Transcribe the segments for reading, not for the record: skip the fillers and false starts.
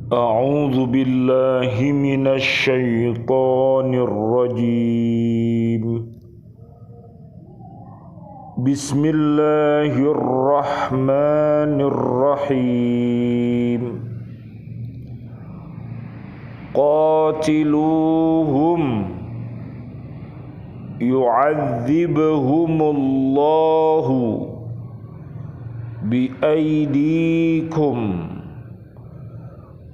أعوذ بالله من الشيطان الرجيم. بسم الله الرحمن الرحيم. قاتلوهم يعذبهم الله بأيديكم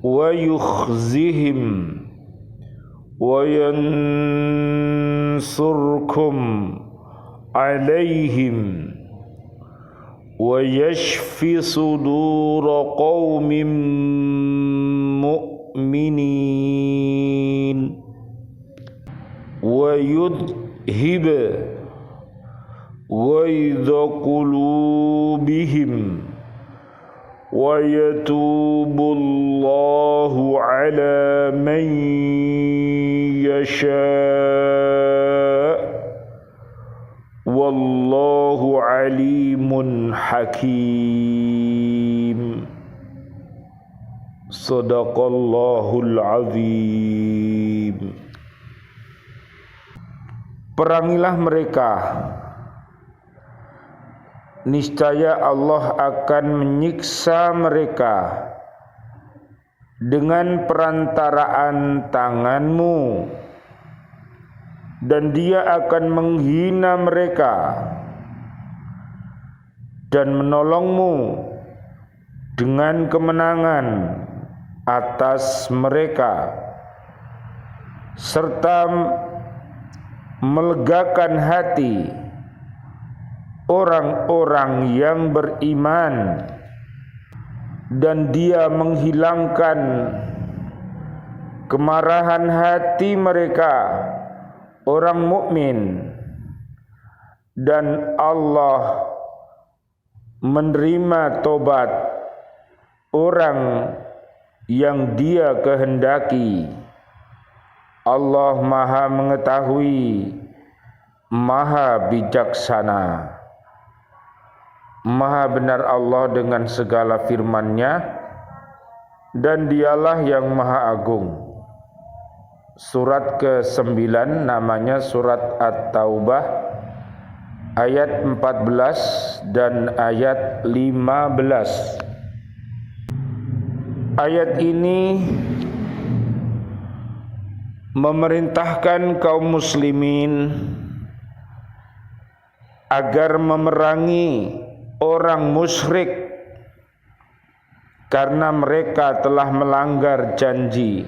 ويخزهم وينصركم عليهم ويشف صدور قوم مؤمنين ويذهب غيظ قلوبهم ويتوب الله على من يشاء والله عليم حكيم. Sadaqallahul azim. Perangilah mereka, niscaya Allah akan menyiksa mereka dengan perantaraan tanganmu, dan Dia akan menghina mereka dan menolongmu dengan kemenangan atas mereka, serta melegakan hati orang-orang yang beriman, dan Dia menghilangkan kemarahan hati mereka orang mukmin, dan Allah menerima tobat orang yang Dia kehendaki. Allah Maha mengetahui, Maha bijaksana. Maha benar Allah dengan segala firman-Nya, dan Dialah yang Maha Agung. Surat ke-9 namanya surat At-Taubah, ayat 14 dan ayat 15. Ayat ini memerintahkan kaum muslimin agar memerangi orang musyrik karena mereka telah melanggar janji,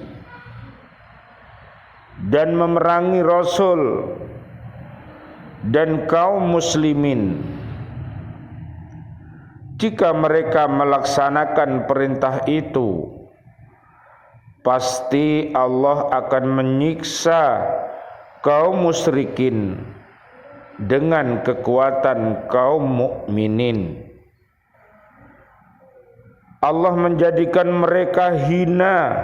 dan memerangi Rasul dan kaum muslimin jika mereka melaksanakan perintah itu. Pasti Allah akan menyiksa kaum musyrikin dengan kekuatan kaum mukminin. Allah menjadikan mereka hina,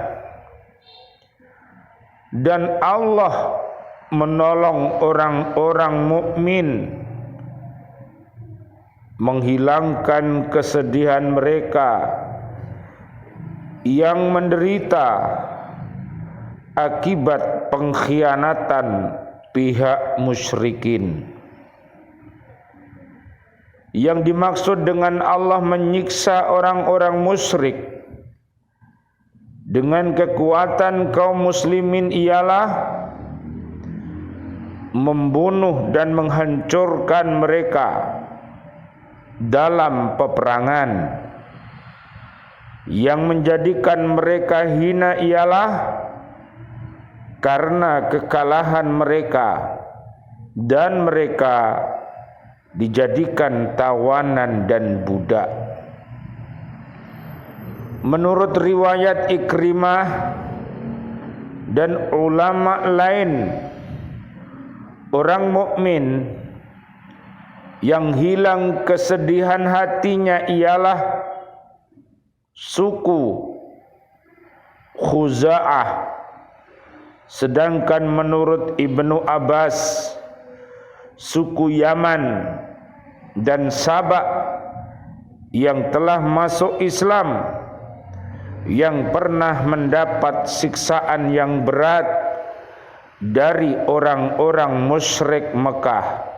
dan Allah menolong orang-orang mukmin, menghilangkan kesedihan mereka yang menderita akibat pengkhianatan pihak musyrikin. Yang dimaksud dengan Allah menyiksa orang-orang musyrik dengan kekuatan kaum muslimin ialah membunuh dan menghancurkan mereka dalam peperangan. Yang menjadikan mereka hina ialah karena kekalahan mereka, dan mereka dijadikan tawanan dan budak. Menurut riwayat Ikrimah dan ulama lain, orang mukmin yang hilang kesedihan hatinya ialah suku Khuza'ah, sedangkan menurut Ibnu Abbas, suku Yaman dan Sabak yang telah masuk Islam yang pernah mendapat siksaan yang berat dari orang-orang musyrik Mekah.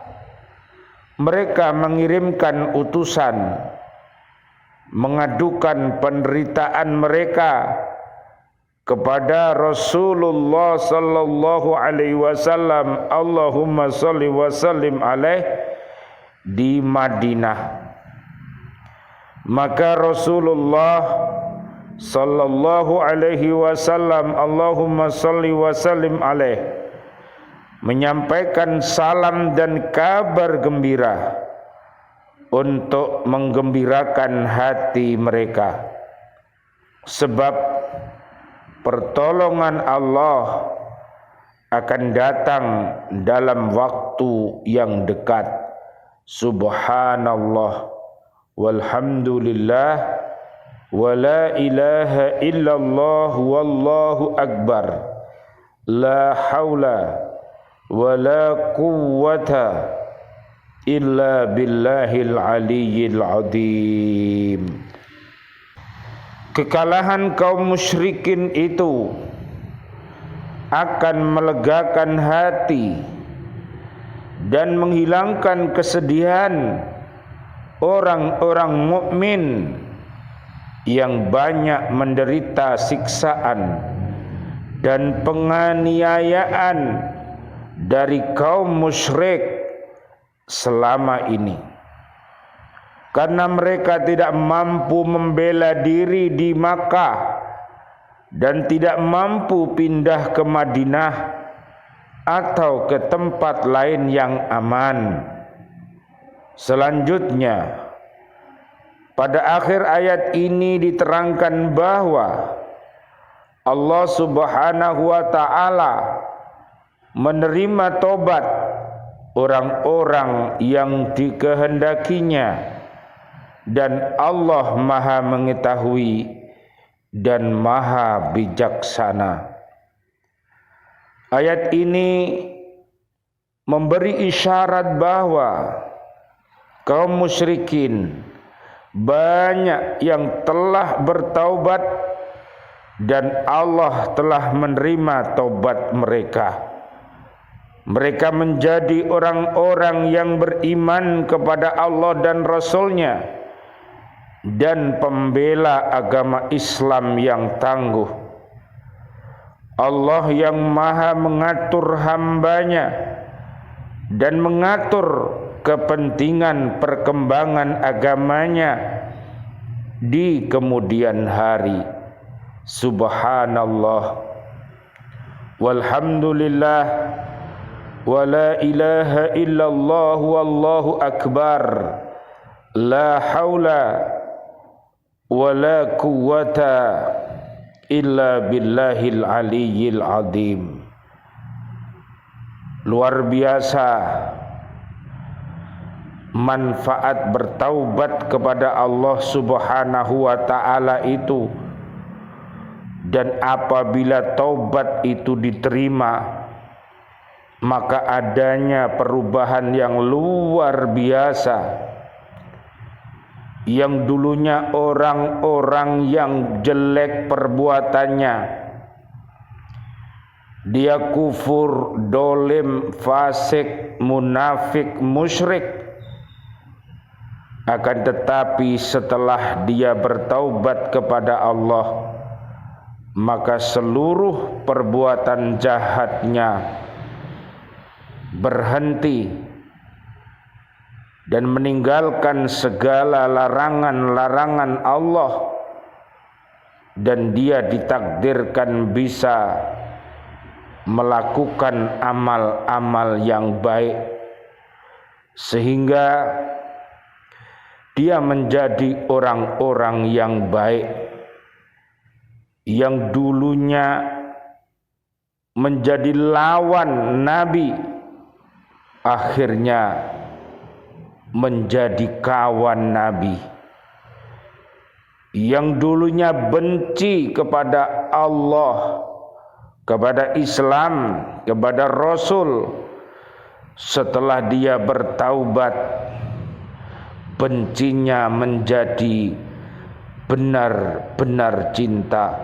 Mereka mengirimkan utusan mengadukan penderitaan mereka kepada Rasulullah sallallahu alaihi wasallam, Allahumma shalli wa sallim alaih, di Madinah. Maka Rasulullah sallallahu alaihi wasallam, Allahumma shalli wa sallim alaih, menyampaikan salam dan kabar gembira untuk menggembirakan hati mereka, sebab pertolongan Allah akan datang dalam waktu yang dekat. Subhanallah walhamdulillah wa la ilaha illallah wallahu akbar, la haula wa la quwwata illa billahil aliyyil azim. Kekalahan kaum musyrikin itu akan melegakan hati dan menghilangkan kesedihan orang-orang mukmin yang banyak menderita siksaan dan penganiayaan dari kaum musyrik selama ini, karena mereka tidak mampu membela diri di Makkah dan tidak mampu pindah ke Madinah atau ke tempat lain yang aman. Selanjutnya, pada akhir ayat ini diterangkan bahwa Allah Subhanahu wa ta'ala menerima tobat orang-orang yang dikehendakinya, dan Allah Maha mengetahui dan Maha bijaksana. Ayat ini memberi isyarat bahwa kaum musyrikin banyak yang telah bertaubat dan Allah telah menerima taubat mereka. Mereka menjadi orang-orang yang beriman kepada Allah dan Rasul-Nya dan pembela agama Islam yang tangguh. Allah yang Maha mengatur hamba-Nya dan mengatur kepentingan perkembangan agamanya di kemudian hari. Subhanallah walhamdulillah wa la ilaha illallah wallahu akbar, la haula wa la quwwata illa billahil aliyyil azim. Luar biasa manfaat bertaubat kepada Allah Subhanahu wa ta'ala itu, dan apabila taubat itu diterima, maka adanya perubahan yang luar biasa. Yang dulunya orang-orang yang jelek perbuatannya, dia kufur, dolim, fasik, munafik, musyrik, akan tetapi setelah dia bertaubat kepada Allah, maka seluruh perbuatan jahatnya berhenti dan meninggalkan segala larangan-larangan Allah, dan dia ditakdirkan bisa melakukan amal-amal yang baik sehingga dia menjadi orang-orang yang baik. Yang dulunya menjadi lawan Nabi, akhirnya menjadi kawan Nabi. Yang dulunya benci kepada Allah, kepada Islam, kepada Rasul, setelah dia bertaubat, bencinya menjadi benar-benar cinta.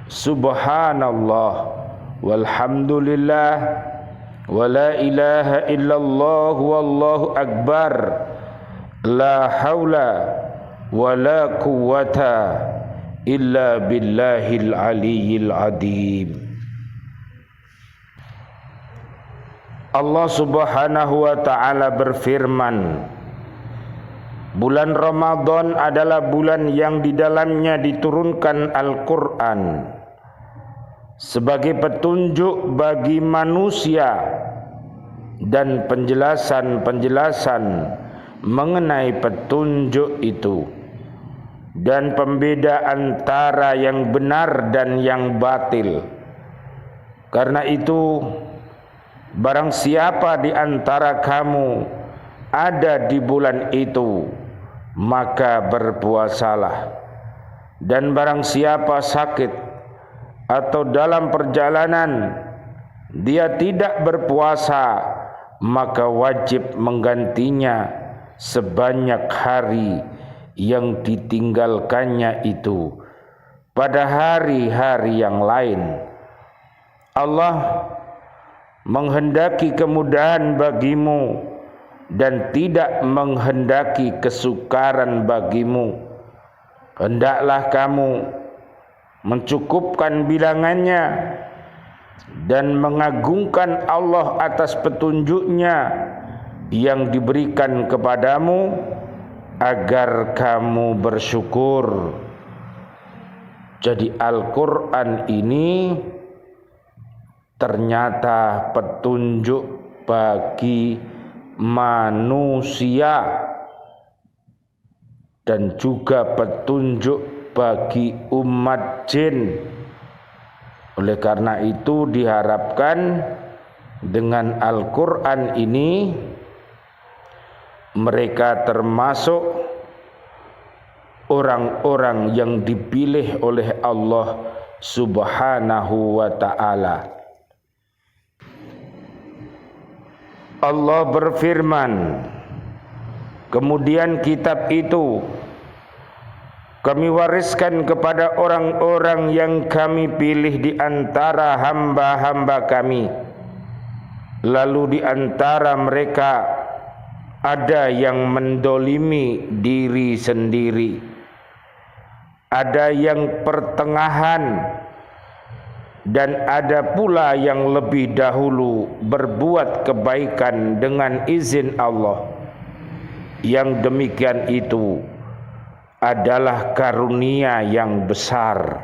Subhanallah walhamdulillah wa la ilaha illallah wallahu akbar, la haula wa la quwwata illa billahil aliyyil azim. Allah Subhanahu wa ta'ala berfirman, bulan Ramadan adalah bulan yang di dalamnya diturunkan Al-Quran sebagai petunjuk bagi manusia dan penjelasan-penjelasan mengenai petunjuk itu dan pembeda antara yang benar dan yang batil. Karena itu, barang siapa di antara kamu ada di bulan itu, maka berpuasalah. Dan barang siapa sakit atau dalam perjalanan dia tidak berpuasa, maka wajib menggantinya sebanyak hari yang ditinggalkannya itu pada hari-hari yang lain. Allah menghendaki kemudahan bagimu dan tidak menghendaki kesukaran bagimu. Hendaklah kamu mencukupkan bilangannya dan mengagungkan Allah atas petunjuknya yang diberikan kepadamu agar kamu bersyukur. Jadi Al-Quran ini ternyata petunjuk bagi manusia dan juga petunjuk bagi umat jin. Oleh karena itu diharapkan dengan Al-Quran ini mereka termasuk orang-orang yang dipilih oleh Allah Subhanahu wa ta'ala. Allah berfirman, kemudian kitab itu kami wariskan kepada orang-orang yang kami pilih di antara hamba-hamba kami. Lalu di antara mereka ada yang mendolimi diri sendiri, ada yang pertengahan, dan ada pula yang lebih dahulu berbuat kebaikan dengan izin Allah. Yang demikian itu adalah karunia yang besar.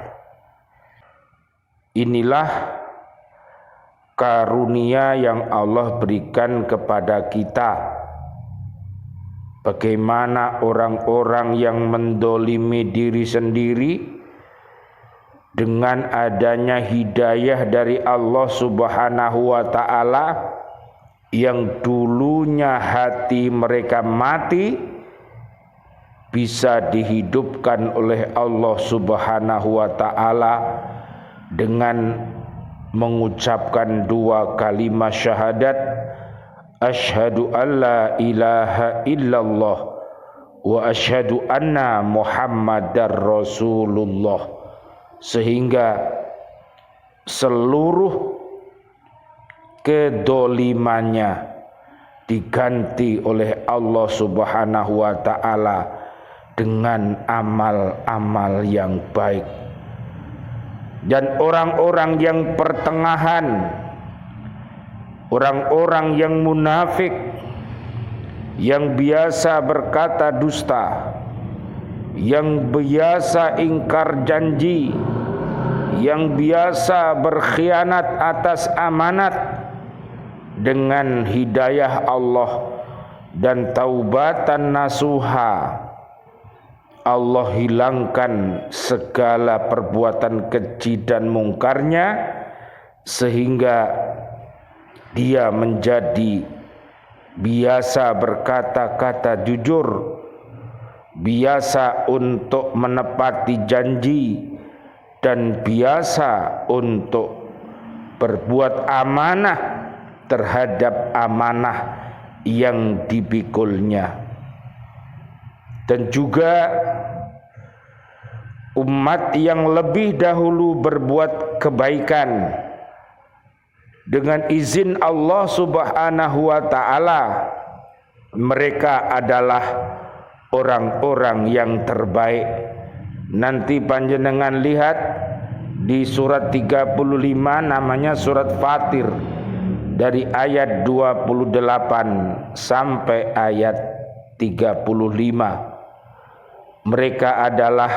Inilah karunia yang Allah berikan kepada kita. Bagaimana orang-orang yang mendolimi diri sendiri, dengan adanya hidayah dari Allah Subhanahu wa ta'ala, yang dulunya hati mereka mati, bisa dihidupkan oleh Allah Subhanahu wa ta'ala dengan mengucapkan dua kalimat syahadat, asyhadu an la ilaha illallah wa asyhadu anna muhammadar rasulullah, sehingga seluruh kedolimannya diganti oleh Allah Subhanahu wa ta'ala dengan amal-amal yang baik. Dan orang-orang yang pertengahan, orang-orang yang munafik, yang biasa berkata dusta, yang biasa ingkar janji, yang biasa berkhianat atas amanat, dengan hidayah Allah dan taubatan nasuha, Allah hilangkan segala perbuatan keji dan mungkarnya, sehingga dia menjadi biasa berkata-kata jujur, biasa untuk menepati janji, dan biasa untuk berbuat amanah terhadap amanah yang dipikulnya. Dan juga umat yang lebih dahulu berbuat kebaikan dengan izin Allah Subhanahu wa taala, mereka adalah orang-orang yang terbaik. Nanti panjenengan lihat di surat 35, namanya surat Fatir, dari ayat 28 sampai ayat 35. Mereka adalah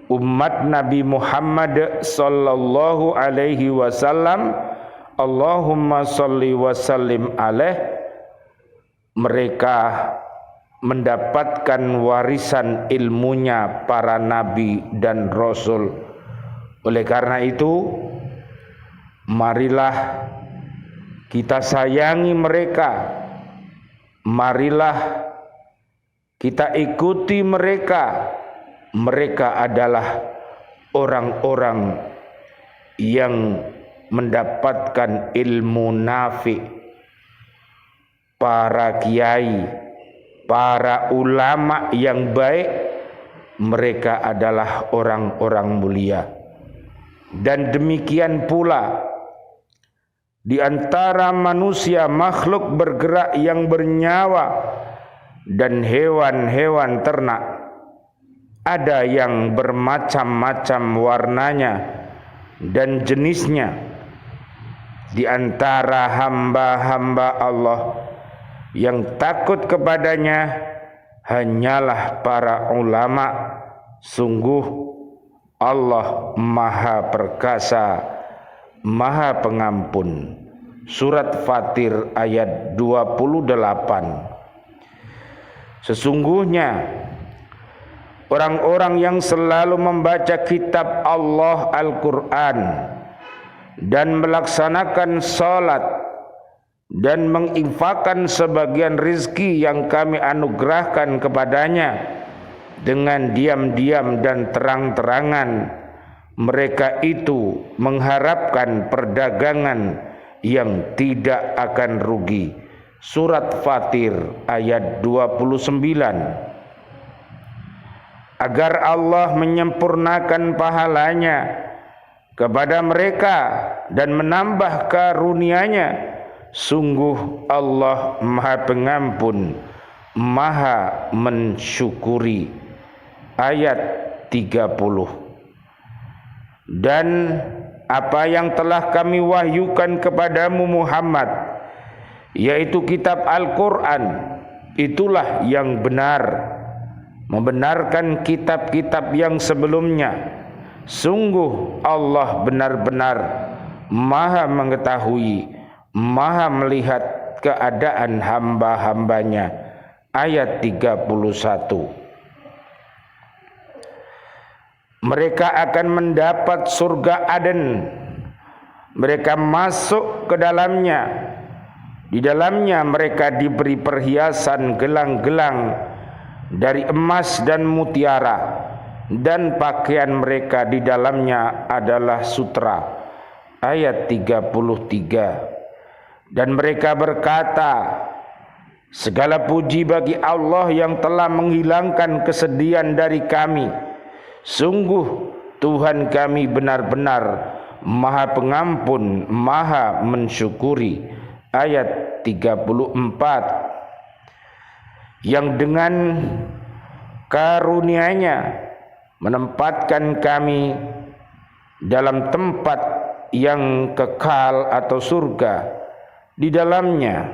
umat Nabi Muhammad sallallahu alaihi wasallam. Allahumma salli wa sallim alaih. Mereka mendapatkan warisan ilmunya para nabi dan rasul. Oleh karena itu, marilah kita sayangi mereka, marilah kita ikuti mereka. Mereka adalah orang-orang yang mendapatkan ilmu nafi. Para kiai, para ulama yang baik, mereka adalah orang-orang mulia. Dan demikian pula di antara manusia, makhluk bergerak yang bernyawa dan hewan-hewan ternak, ada yang bermacam-macam warnanya dan jenisnya. Di antara hamba-hamba Allah yang takut kepadanya hanyalah para ulama. Sungguh Allah Maha Perkasa, Maha Pengampun. Surat Fatir ayat 28. Sesungguhnya orang-orang yang selalu membaca kitab Allah Al-Quran dan melaksanakan salat dan menginfakkan sebagian rizki yang kami anugerahkan kepadanya dengan diam-diam dan terang-terangan, mereka itu mengharapkan perdagangan yang tidak akan rugi. Surat Fatir ayat 29. Agar Allah menyempurnakan pahalanya kepada mereka dan menambah karunia-Nya. Sungguh Allah Maha Pengampun, Maha mensyukuri. Ayat 30. Dan apa yang telah kami wahyukan kepadamu Muhammad, yaitu kitab Al-Quran, itulah yang benar, membenarkan kitab-kitab yang sebelumnya. Sungguh Allah benar-benar Maha mengetahui, Maha melihat keadaan hamba-hambanya. Ayat 31. Mereka akan mendapat surga Aden. Mereka masuk ke dalamnya. Di dalamnya mereka diberi perhiasan gelang-gelang dari emas dan mutiara, dan pakaian mereka di dalamnya adalah sutra. Ayat 33. Dan mereka berkata, segala puji bagi Allah yang telah menghilangkan kesedihan dari kami. Sungguh Tuhan kami benar-benar Maha Pengampun, Maha mensyukuri. Ayat 34. Yang dengan karunia-Nya menempatkan kami dalam tempat yang kekal atau surga. Di dalamnya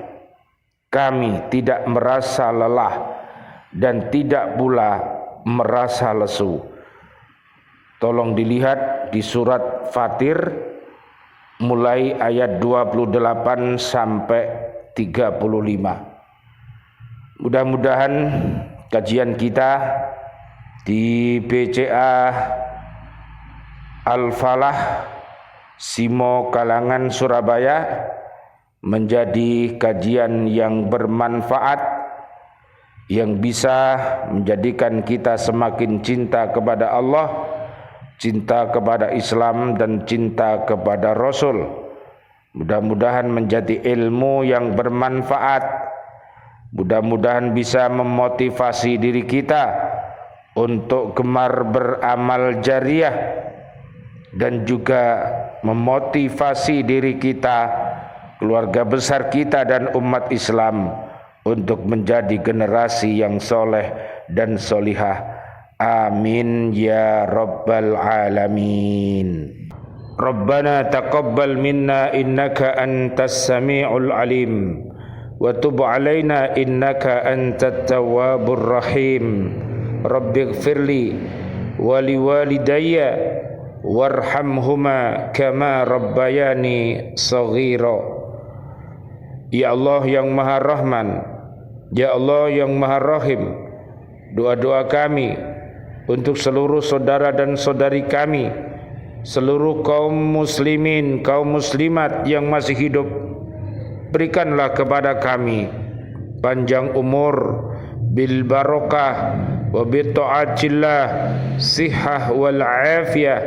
kami tidak merasa lelah dan tidak pula merasa lesu. Tolong dilihat di surat Fatir mulai ayat 28 sampai 35. Mudah-mudahan kajian kita di BCA Al-Falah Simo Kalangan Surabaya menjadi kajian yang bermanfaat, yang bisa menjadikan kita semakin cinta kepada Allah, cinta kepada Islam, dan cinta kepada Rasul. Mudah-mudahan menjadi ilmu yang bermanfaat. Mudah-mudahan bisa memotivasi diri kita untuk gemar beramal jariah dan juga memotivasi diri kita, keluarga besar kita dan umat Islam untuk menjadi generasi yang soleh dan solihah. Amin ya rabbal alamin. Rabbana taqabbal minna innaka antas sami'ul alim wa tub alaina innaka antat tawwabur rahim. Rabbighfirli wa liwalidayya warhamhuma kama rabbayani shaghira. Ya Allah yang Maha Rahman, Ya Allah yang Maha Rahim, doa-doa kami untuk seluruh saudara dan saudari kami, seluruh kaum muslimin, kaum muslimat yang masih hidup, berikanlah kepada kami panjang umur, bil barokah wa bi ta'atillah, sihah wal afiyah.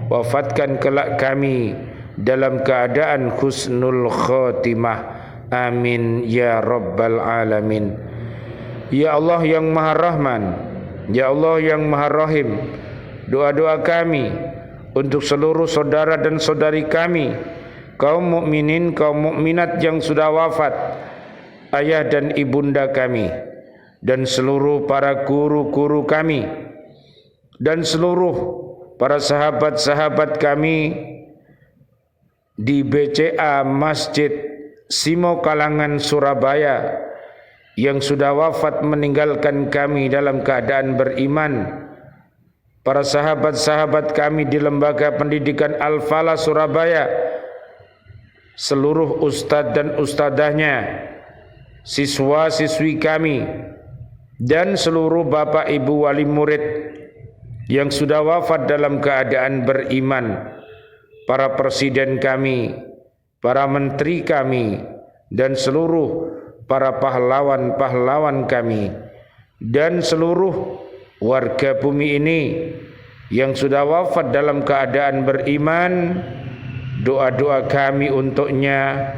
Wafatkan kelak kami dalam keadaan husnul khatimah. Amin ya rabbal alamin. Ya Allah yang Maha Rahman, Ya Allah yang Maha Rahim, doa-doa kami untuk seluruh saudara dan saudari kami, kaum mukminin, kaum mukminat yang sudah wafat, ayah dan ibunda kami, dan seluruh para guru-guru kami, dan seluruh para sahabat-sahabat kami di BCA Masjid Simo Kalangan Surabaya yang sudah wafat meninggalkan kami dalam keadaan beriman, para sahabat-sahabat kami di Lembaga Pendidikan Al-Falah Surabaya, seluruh ustadz dan ustadzahnya, siswa-siswi kami, dan seluruh bapak ibu wali murid yang sudah wafat dalam keadaan beriman, para presiden kami, para menteri kami, dan seluruh para pahlawan-pahlawan kami, dan seluruh warga bumi ini yang sudah wafat dalam keadaan beriman. Doa-doa kami untuknya,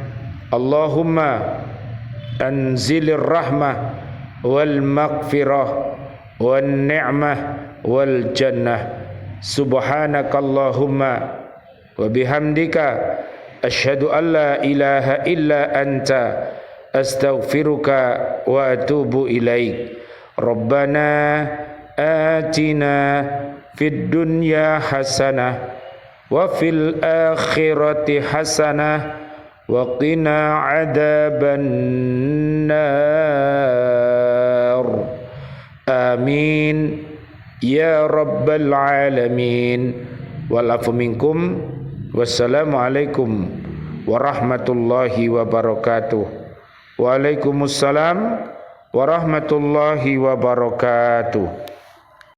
Allahumma anzilir rahmah wal maghfirah wan ni'mah wal jannah. Subhanakallahumma wa bihamdika asyhadu an la ilaha illa anta astaghfiruka wa atubu ilaik. Rabbana atina fid dunya hasanah wa fil akhirati hasanah wa qina adzaban nar. Amin ya rabbal alamin. Wal afu minkum. Wassalamualaikum warahmatullahi wabarakatuh. Waalaikumsalam warahmatullahi wabarakatuh.